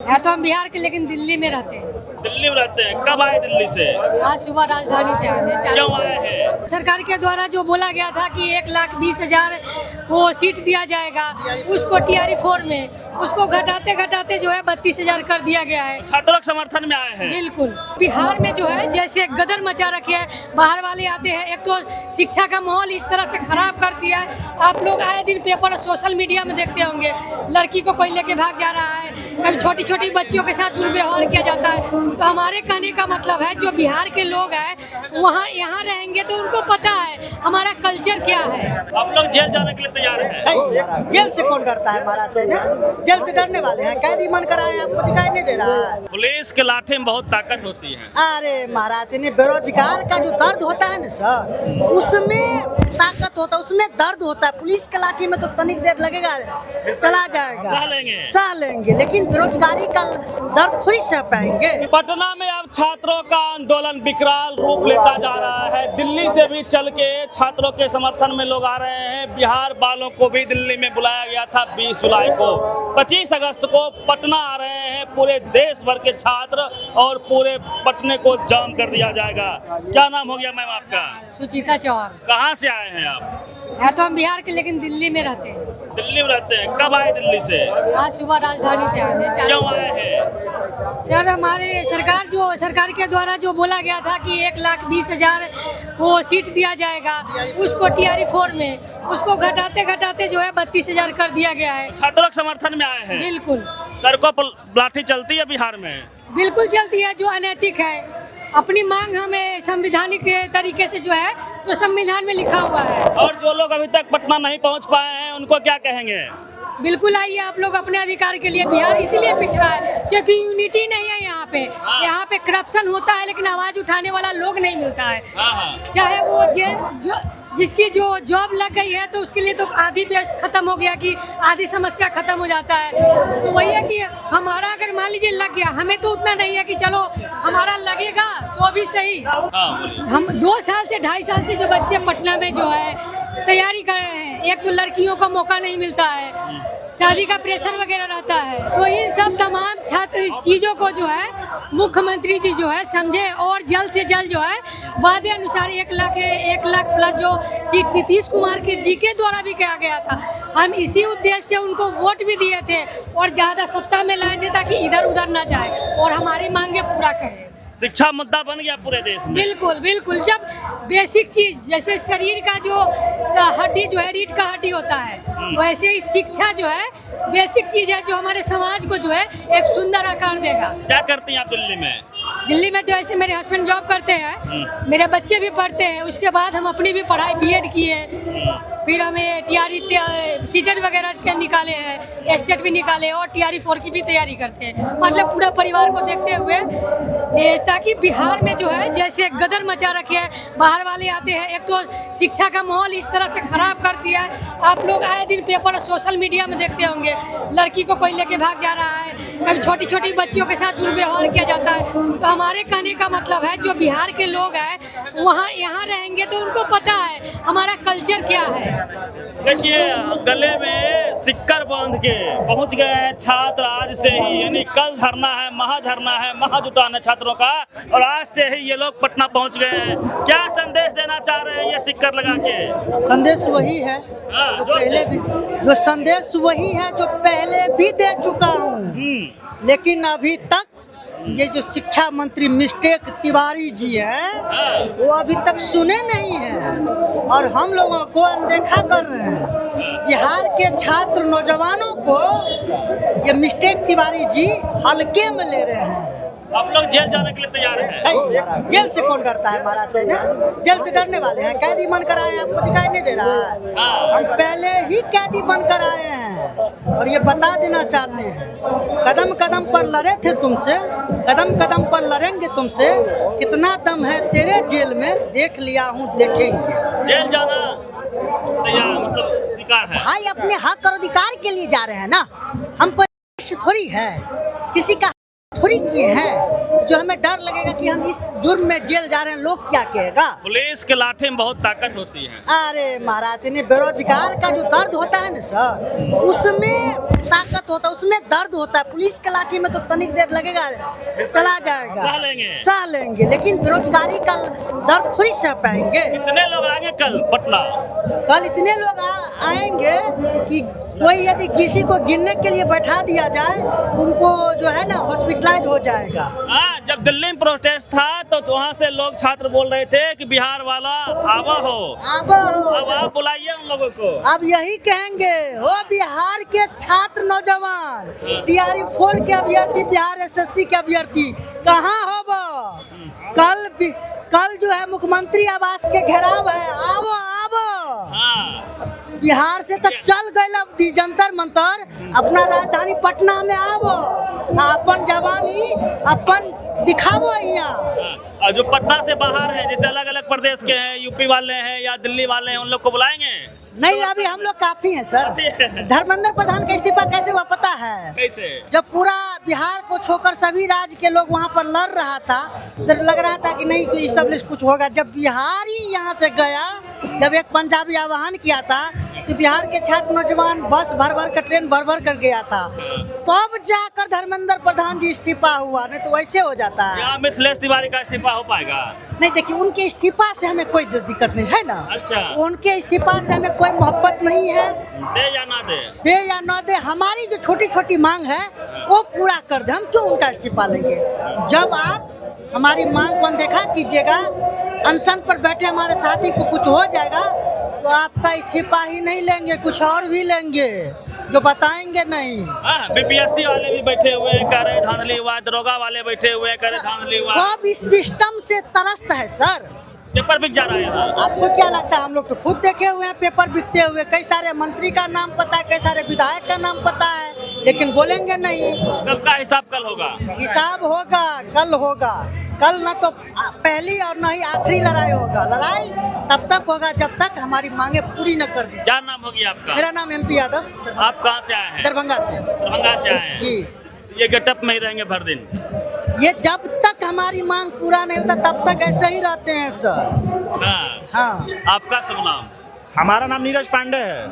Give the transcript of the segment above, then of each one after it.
है तो हम बिहार के, लेकिन दिल्ली में रहते हैं। दिल्ली में रहते हैं। कब आए दिल्ली से? आज सुबह राजधानी से आए हैं। क्यों आए हैं? सरकार के द्वारा जो बोला गया था कि 1,20,000 वो सीट दिया जाएगा, उसको TRE 4 में उसको घटाते घटाते जो है 32,000 कर दिया गया है। छात्रों के समर्थन में आए हैं। बिल्कुल। बिहार में जो है जैसे गदर मचा रखे है, बाहर वाले आते हैं, एक तो शिक्षा का माहौल इस तरह से खराब कर दिया है। आप लोग आए दिन पेपर और सोशल मीडिया में देखते होंगे, लड़की को कोई लेके भाग जा रहा है, कभी छोटी छोटी बच्चियों के साथ दुर्व्यवहार किया जाता है। तो हमारे कहने का मतलब है जो बिहार के लोग हैं वहाँ यहाँ रहेंगे तो उनको पता है हमारा कल्चर क्या है। आप लोग जेल जाने के लिए तैयार हैं? जेल से कौन डरता है महाराज? जेल से डरने वाले हैं, कैदी मन कर आए हैं, आपको दिखाई नहीं दे रहा है? पुलिस के लाठी में बहुत ताकत होती है। अरे महाराज ने बेरोजगार का जो दर्द होता है ना सर, उसमें ताकत होता है, उसमें दर्द होता है। पुलिस के लाठी में तो तनिक देर लगेगा, चला जाएगा, सह लेंगे, लेकिन बेरोजगारी का दर्द थोड़ी सह पाएंगे। पटना में अब छात्रों का आंदोलन विकराल रूप लेता जा रहा है। दिल्ली से भी चल के छात्रों के समर्थन में लोग आ रहे हैं। बिहार वालों को भी दिल्ली में बुलाया गया था 20 जुलाई को। 25 अगस्त को पटना आ रहे हैं पूरे देश भर के छात्र और पूरे पटने को जाम कर दिया जाएगा। क्या नाम हो गया मैम आपका? सुचिता चौहान। कहाँ से आए हैं आप? है तो हम बिहार के, लेकिन दिल्ली में रहते हैं। दिल्ली में रहते हैं। कब आए दिल्ली से? आज सुबह राजधानी से आए हैं। क्यों आए हैं? सर हमारे सरकार के द्वारा जो बोला गया था कि 1,20,000 वो सीट दिया जाएगा, उसको TRE 4 में उसको घटाते घटाते जो है 32,000 कर दिया गया है। छात्रों के समर्थन में आए हैं। बिल्कुल। सड़कों पर लाठी चलती है बिहार में? बिल्कुल चलती है, जो अनैतिक है। अपनी मांग हमें संवैधानिक तरीके से जो है तो संविधान में लिखा हुआ है। और जो लोग अभी तक पटना नहीं पहुंच पाए हैं उनको क्या कहेंगे? बिल्कुल आइए आप लोग अपने अधिकार के लिए। बिहार इसलिए पिछड़ा है क्योंकि यूनिटी नहीं है यहाँ पे। यहाँ पे करप्शन होता है लेकिन आवाज उठाने वाला लोग नहीं मिलता है। चाहे वो जिसकी जो जॉब लग गई है तो उसके लिए तो आधी बेस खत्म हो गया कि आधी समस्या खत्म हो जाता है। तो वही है कि हमारा अगर मान लीजिए लग गया, हमें तो उतना नहीं है कि चलो हमारा लगेगा तो भी सही। हम 2 साल से 2.5 साल से जो बच्चे पटना में जो है तैयारी कर रहे हैं, एक तो लड़कियों को मौका नहीं मिलता है, शादी का प्रेशर वगैरह रहता है। तो इन सब तमाम छात्र चीज़ों को जो है मुख्यमंत्री जी जो है समझे और जल्द से जल्द जो है वादे अनुसार 1 लाख प्लस जो सीट नीतीश कुमार के जी के द्वारा भी कहा गया था, हम इसी उद्देश्य से उनको वोट भी दिए थे और ज़्यादा सत्ता में लाए थे ताकि इधर उधर ना जाए और हमारी मांगे पूरा करें। शिक्षा मुद्दा बन गया पूरे देश में। बिल्कुल बिल्कुल। जब बेसिक चीज जैसे शरीर का जो हड्डी जो है रीढ़ का हड्डी होता है, वैसे ही शिक्षा जो है बेसिक चीज है जो हमारे समाज को जो है एक सुंदर आकार देगा। क्या करती हैं आप दिल्ली में? दिल्ली में तो ऐसे मेरे हस्बैंड जॉब करते हैं, मेरे बच्चे भी पढ़ते हैं। उसके बाद हम अपनी भी पढ़ाई BEd किए, फिर हमें TRE सीटेट वगैरह के निकाले हैं, स्टेट भी निकाले और TRE 4 की भी तैयारी करते हैं। मतलब पूरा परिवार को देखते हुए ताकि बिहार में जो है जैसे गदर मचा रखे है, बाहर वाले आते हैं, एक तो शिक्षा का माहौल इस तरह से खराब कर दिया है। आप लोग आए दिन पेपर और सोशल मीडिया में देखते होंगे, लड़की को कोई लेके भाग जा रहा है, कभी छोटी छोटी बच्चियों के साथ दुर्व्यवहार किया जाता है। तो हमारे कहने का मतलब है जो बिहार के लोग हैं वहाँ यहाँ रहेंगे तो उनको पता है हमारा कल्चर क्या है। देखिए गले में सिक्कर बांध के पहुंच गए हैं छात्र आज से ही, यानी कल धरना है, महाजुटान है छात्रों का, और आज से ही ये लोग पटना पहुंच गए हैं। क्या संदेश देना चाह रहे हैं ये सिक्कर लगा के? संदेश वही है जो संदेश वही है जो पहले भी दे चुका हूँ, लेकिन अभी तक ये जो शिक्षा मंत्री मिस्टेक तिवारी जी हैं वो अभी तक सुने नहीं हैं और हम लोगों को अनदेखा कर रहे हैं। बिहार के छात्र नौजवानों को ये मिस्टेक तिवारी जी हल्के में ले रहे हैं। आप लोग जेल जाने के लिए तैयार हैं? जेल से कौन डरता है महाराज? जेल से डरने वाले हैं, कैदी बन कर आए हैं, आपको दिखाई नहीं दे रहा है? हम पहले ही कैदी बन कर आए हैं और ये बता देना चाहते हैं, कदम कदम पर लड़े थे तुमसे, कदम कदम पर लड़ेंगे तुमसे, कितना दम है तेरे जेल में देख लिया हूँ, देखेंगे। जेल जाना तैयार मतलब शिकार है भाई, अपने हक और अधिकार के लिए जा रहे हैं ना, हमको थोड़ी है किसी का थोड़ी किए हैं जो हमें डर लगेगा कि हम इस जुर्म में जेल जा रहे हैं, लोग क्या कहेगा। पुलिस के लाठी में बहुत ताकत होती है। अरे महाराज ने बेरोजगार का जो दर्द होता है ना सर, उसमें ताकत होता है, उसमें दर्द होता है। पुलिस के लाठी में तो तनिक देर लगेगा, चला जाएगा, सह लेंगे, लेकिन बेरोजगारी का दर्द थोड़ी सह पाएंगे। कितने लोग आएंगे कल पटना? कल इतने लोग आएंगे कि कोई यदि किसी को गिनने के लिए बैठा दिया जाए तो उनको जो है ना हॉस्पिटलाइज हो जाएगा। हाँ, जब दिल्ली में प्रोटेस्ट था तो वहाँ से लोग छात्र बोल रहे थे कि बिहार वाला आवा हो, अब आप बुलाइए उन लोगों को। अब यही कहेंगे, हो बिहार के छात्र नौजवान, तैयारी 4 के अभ्यर्थी, बिहार SSC के अभ्यर्थी कहाँ हो वो? कल जो है मुख्यमंत्री आवास के घेराव है, आवो बिहार से तो चल गए जंतर मंतर, अपना राजधानी पटना में आवो, अपन जवानी अपन दिखावो यहाँ। और जो पटना से बाहर है, जैसे अलग अलग प्रदेश के हैं, यूपी वाले हैं या दिल्ली वाले हैं, उन लोग को बुलाएंगे? नहीं, अभी हम लोग काफी हैं सर। धर्मेंद्र प्रधान का इस्तीफा कैसे हुआ पता है? कैसे? जब पूरा बिहार को छोड़कर सभी राज्य के लोग वहाँ पर लड़ रहा था, उधर लग रहा था कि नहीं कोई सब कुछ होगा। जब बिहारी यहाँ से गया, जब एक पंजाबी आह्वान किया था तो बिहार के छात्र नौजवान बस भर भर कर, ट्रेन भर भर कर गया था, तब जाकर धर्मेंद्र प्रधान जी इस्तीफा हुआ, नहीं तो वैसे हो जाता है। क्या मिथिलेश तिवारी का इस्तीफा हो पाएगा? नहीं, देखिए उनके इस्तीफा से हमें कोई दिक्कत नहीं है ना। अच्छा, उनके इस्तीफा से हमें कोई मोहब्बत नहीं है। दे या ना दे, हमारी जो छोटी छोटी मांग है वो पूरा कर दे, हम क्यों उनका इस्तीफा लेंगे? जब आप हमारी मांग को देखा कीजिएगा, अनशन पर बैठे हमारे साथी को कुछ हो जाएगा तो आपका इस्तीफा ही नहीं लेंगे, कुछ और भी लेंगे जो बताएंगे नहीं। BPSC वाले भी बैठे हुए हैं, कह रहे धांधली हुआ, दरोगा वाले बैठे हुए हैं, कह रहे धांधली हुआ। सब इस सिस्टम से त्रस्त है सर। पेपर बिक जा रहा है यहाँ। आपको क्या लगता है? हम लोग तो खुद देखे हुए हैं पेपर बिकते हुए। कई सारे मंत्री का नाम पता है, कई सारे विधायक का नाम पता है, लेकिन बोलेंगे नहीं। सबका हिसाब कल होगा। हिसाब होगा, कल होगा। कल न तो पहली और न ही आखिरी लड़ाई होगा। लड़ाई तब तक होगा जब तक हमारी मांगे पूरी न कर दी। क्या नाम होगी आपका? मेरा नाम MP यादव। आप कहाँ से आए हैं? दरभंगा से। दरभंगा से आए हैं जी। ये गेटअप में ही रहेंगे भर दिन? ये जब तक हमारी मांग पूरा नहीं होता तब तक ऐसे ही रहते हैं सर। हाँ। आपका शुभ नाम? हमारा नाम नीरज पांडे है।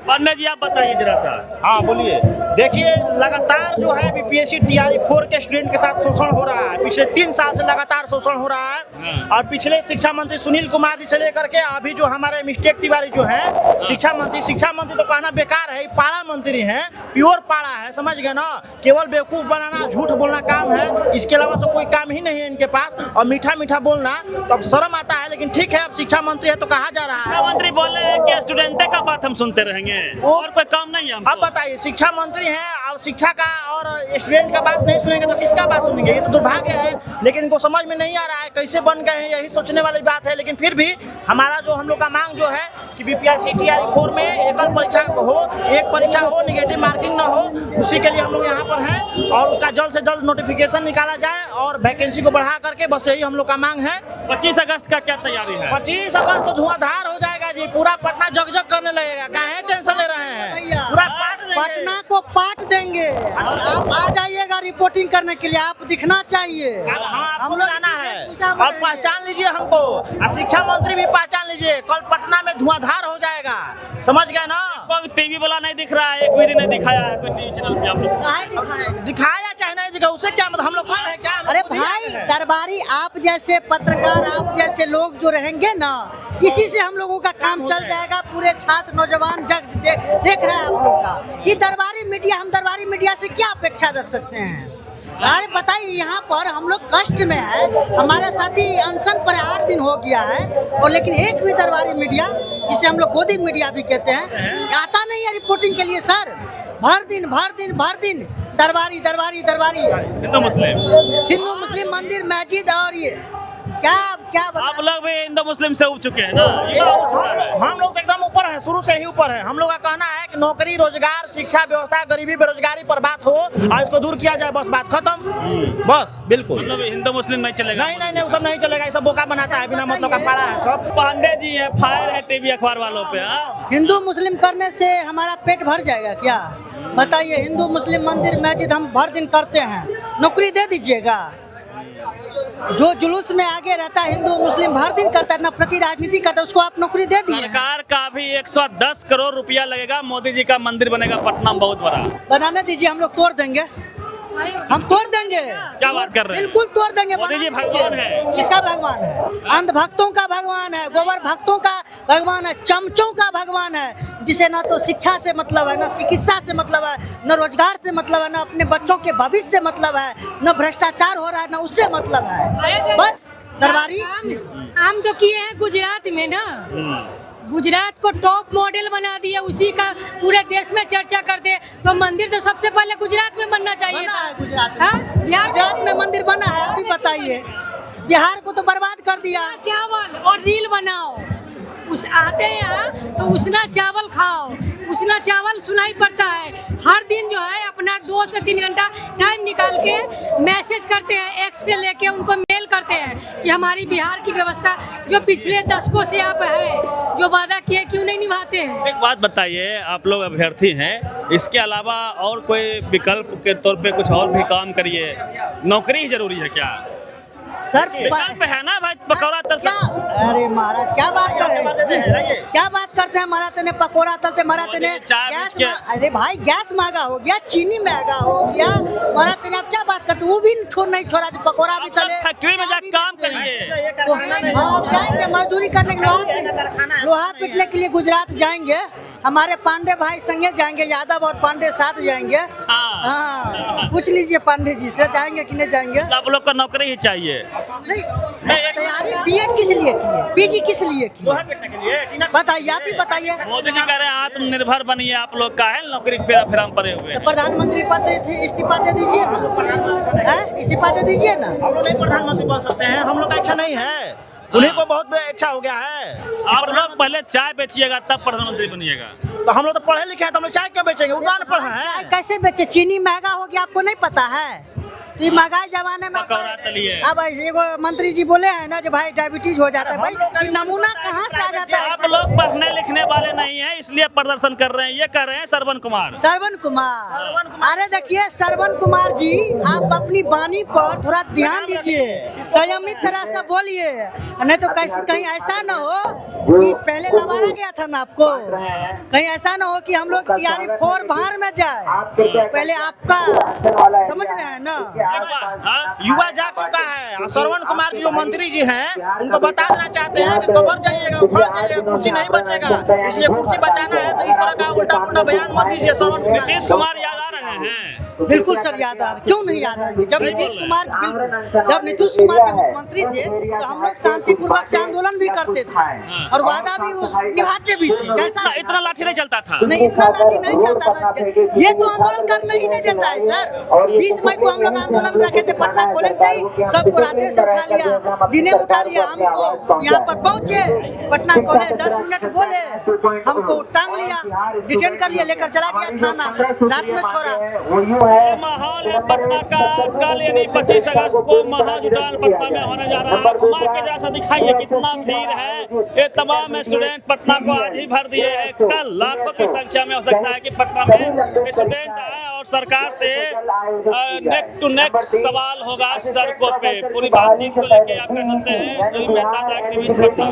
पांडे जी, आप बताइए जरा सा। हाँ बोलिए। देखिए, लगातार जो है BPSC TRE 4 के स्टूडेंट के साथ शोषण हो रहा है। पिछले 3 साल से लगातार शोषण हो रहा है। और पिछले शिक्षा मंत्री सुनील कुमार जी से लेकर के अभी जो हमारे मिस्टेक तिवारी जो है शिक्षा मंत्री तो कहना बेकार है, पाड़ा मंत्री है, प्योर पाड़ा है, समझ गए ना। केवल बेवकूफ बनाना, झूठ बोलना काम है, इसके अलावा तो कोई काम ही नहीं है इनके पास। और मीठा मीठा बोलना तो अब शर्म आता है, लेकिन ठीक है, अब शिक्षा मंत्री है तो कहा जा रहा है। मंत्री बोले कि स्टूडेंट का बात हम सुनते रहेंगे और कोई काम नहीं है हमको। अब बताइए, शिक्षा मंत्री हैं और शिक्षा का और स्टूडेंट का बात नहीं सुनेंगे तो किसका बात सुनेंगे? ये तो दुर्भाग्य है, लेकिन इनको समझ में नहीं आ रहा है कैसे बन गए हैं, यही सोचने वाली बात है। लेकिन फिर भी हमारा जो हम लोग का मांग जो है कि BPSC TRE 4 में एकल परीक्षा हो, एक परीक्षा हो, निगेटिव मार्किंग ना हो, उसी के लिए हम लोग यहाँ पर हैं। और उसका जल्द से जल्द नोटिफिकेशन निकाला जाए और वैकेंसी को बढ़ा करके, बस यही हम लोग का मांग है। 25 अगस्त का क्या तैयारी है? 25 अगस्त तो धुआंधार हो जाएगा जी, पूरा पटना जग करने लगेगा। काहे टेंशन ले रहे हैं? पूरा पटना को पाट देंगे और आप आ जाइएगा रिपोर्टिंग करने के लिए। आप दिखना चाहिए, हम लोग आना है और पहचान लीजिए हमको। और शिक्षा मंत्री भी पहचान लीजिए, कल पटना में धुआंधार हो जाएगा, समझ गए ना। टीवी वाला नहीं दिख रहा है, एक भी दिन नहीं दिखाया है कोई टीवी चैनल पे। आप लोग दिखाया चाहे नहीं दिखा, उससे क्या मतलब? हम लोग कौन है क्या? अरे भाई दरबारी, आप जैसे पत्रकार, आप जैसे लोग जो रहेंगे ना, इसी से हम लोगों का काम चल जाएगा। पूरे छात्र नौजवान जग देख रहे हैं आप लोग का। ये दरबारी मीडिया, हम दरबारी मीडिया से क्या अपेक्षा रख सकते हैं? अरे बताइए, यहाँ पर हम लोग कष्ट में है, हमारे साथी अनशन पर 8 दिन हो गया है, और लेकिन एक भी दरबारी मीडिया, जिसे हम लोग गोदी मीडिया भी कहते हैं, आता नहीं है रिपोर्टिंग के लिए सर। भर दिन दरबारी हिंदू मुस्लिम मंदिर मस्जिद, और ये क्या आप लोग भी हिंदू मुस्लिम से उब चुके हैं ना? हम लोग तो एकदम ऊपर ऊपर है, शुरू से ही ऊपर है। हम लोग का कहना है कि नौकरी, रोजगार, शिक्षा व्यवस्था, गरीबी, बेरोजगारी पर बात हो और इसको दूर किया जाए, बस बात खत्म। बस बिल्कुल। मतलब हिंदू मुस्लिम नहीं चलेगा? नहीं नहीं नहीं, वो सब नहीं चलेगा, ये सब बोका बनाता है, बिना मतलब का पाड़ा है सब। पांडे जी है, फायर है टीवी अखबार वालों पे। हाँ, हिंदू मुस्लिम करने से हमारा पेट भर जाएगा क्या? बताइए, हिंदू मुस्लिम मंदिर मस्जिद हम भर दिन करते हैं, नौकरी दे दीजिएगा। जो जुलूस में आगे रहता है, हिंदू मुस्लिम भर दिन करता है, नफरती राजनीति करता है, उसको आप नौकरी दे दिए। सरकार का भी 110 करोड़ रुपया लगेगा, मोदी जी का मंदिर बनेगा पटना में बहुत बड़ा। बनाने दीजिए, हम लोग तोड़ देंगे, हम तोड़ देंगे। क्या बात कर रहे हैं? बिल्कुल तोड़ देंगे। मोदी जी भगवान है। किसका भगवान है? अंध भक्तों का भगवान है, गोबर भक्तों का भगवान है, चमचों का भगवान है, जिसे ना तो शिक्षा से मतलब है, ना चिकित्सा से मतलब है, न रोजगार से मतलब है, न अपने बच्चों के भविष्य से मतलब है, न भ्रष्टाचार हो रहा है, न उससे मतलब है। बस दरबारी हम तो किए हैं गुजरात में ना, गुजरात को टॉप मॉडल बना दिया, उसी का पूरे देश में चर्चा करते। तो मंदिर तो सबसे पहले गुजरात में बनना चाहिए बना था। है गुजरात हाँ? में, बिहार गुजरात में मंदिर बना है, अभी बताइए। बिहार को तो बर्बाद कर दिया। चावल और रील बनाओ, उस आते हैं यहाँ तो उसना चावल खाओ, उसना चावल सुनाई पड़ता है। हर दिन जो है अपना 2 से 3 घंटा टाइम निकाल के मैसेज करते हैं, एक्स से लेके उनको मेल करते हैं कि हमारी बिहार की व्यवस्था जो पिछले दशकों से आप है, जो वादा किए क्यों नहीं निभाते हैं। एक बात बताइए, आप लोग अभ्यर्थी हैं, इसके अलावा और कोई विकल्प के तौर पे कुछ और भी काम करिए, नौकरी ही जरूरी है क्या? सर विकल्प है ना भाई, पकौड़ा तल क्या? अरे महाराज क्या बात कर रहे हैं? क्या बात करते हैं? महाराज तेने पकोड़ा तलते, महाराज तेने गैस, अरे भाई गैस महंगा हो गया, चीनी महंगा हो गया, महाराज तेने आप क्या बात करते? वो भी नहीं छोड़ा, जो पकोड़ा भी तले। फैक्ट्री में जाकर काम करिए। तो हाँ, जाएंगे मजदूरी करने के लिए, लोहा पीटने के लिए गुजरात जाएंगे। हमारे पांडे भाई संगे जाएंगे, यादव और पांडे साथ जाएंगे। हाँ, पूछ लीजिए पांडे जी से, जाएंगे कि नहीं जाएंगे। आप लोग को नौकरी ही चाहिए। नहीं, तैयारी बीएड किस लिए की है, पीजी किस लिए की है? बताइए, आप ही बताइए। मोदी जी कह रहे हैं आत्मनिर्भर बनिए, आप लोग का है नौकरी फिर हम पड़े हुए। तो प्रधानमंत्री पद से इस्तीफा दे दीजिए ना, इस्तीफा दे दीजिए ना। हम लोग नहीं प्रधानमंत्री बन सकते हैं, हम लोग का इच्छा नहीं है, उन्हीं को बहुत इच्छा हो गया है। आप लोग पहले चाय बेचिएगा तब प्रधानमंत्री बनिएगा। तो हम लोग तो पढ़े लिखे हैं, तो हम लोग चाय क्यों बेचेंगे? उतना पढ़ा है। कैसे बेचे? चीनी महंगा हो गया, आपको नहीं पता है? तो ये महंगाई जमाने में पकौड़ा तलिए। अब एगो मंत्री जी बोले हैं ना जो भाई डायबिटीज हो जाता है, भाई ये नमूना कहाँ से आ जाता है? आप लोग पढ़ने लिखने वाले नहीं हैं, इसलिए प्रदर्शन कर रहे हैं। ये कर रहे हैं श्रवण कुमार। श्रवण कुमार, अरे देखिए श्रवण कुमार जी, आप अपनी वाणी पर थोड़ा ध्यान दीजिए, संयमित तरह से बोलिए, नहीं तो कहीं ऐसा न हो कि पहले लवारा गया था ना आपको, कहीं ऐसा न हो कि हम लोग तैयारी 4 बाहर में जाए। पहले आपका समझ रहे हैं ना, युवा जाग चुका है। श्रवण कुमार जी जो मंत्री जी हैं, उनको बता देना चाहते हैं कि कबर जाइएगा, उखड़ जाइएगा, कुर्सी नहीं बचेगा, इसलिए कुर्सी बचाना है। तो इस तरह का उल्टा पुल्टा बयान मत दीजिए श्रवण कुमार। नीतीश कुमार याद आ रहे हैं? बिल्कुल सर याद आ रहे, क्यों नहीं याद आएंगे? जब नीतीश कुमार जी मुख्यमंत्री थे तो हम लोग शांतिपूर्वक से आंदोलन भी करते थे और वादा भी निभाते भी थे। जैसा इतना लाठी नहीं चलता था, नहीं, इतना लाठी नहीं चलता था। ये तो आंदोलन करने ही नहीं देता है सर। 20 मई को हम लोग आंदोलन रखे थे पटना कॉलेज से ही, सबको रातें से उठा लिया, दिने उठा लिया, हमको यहाँ पर पहुँचे पटना कॉलेज, 10 मिनट बोले, हमको टांग लिया, डिटेन कर लिया, लेकर चला गया थाना, रात में छोड़ा। माहौल है पटना का। कल यानी 25 अगस्त को महाजुटान पटना में होने जा रहा है। घुमा के जैसा दिखाइए कितना भीड़ है। ये तमाम स्टूडेंट पटना को आज ही भर दिए हैं। कल लाखों की संख्या में हो सकता है कि पटना में स्टूडेंट आए और सरकार से नेक टू नेक सवाल होगा सड़कों पे। पूरी बातचीत को लेके आप कह सकते हैं। मेहता एक्टिविस्ट पटना।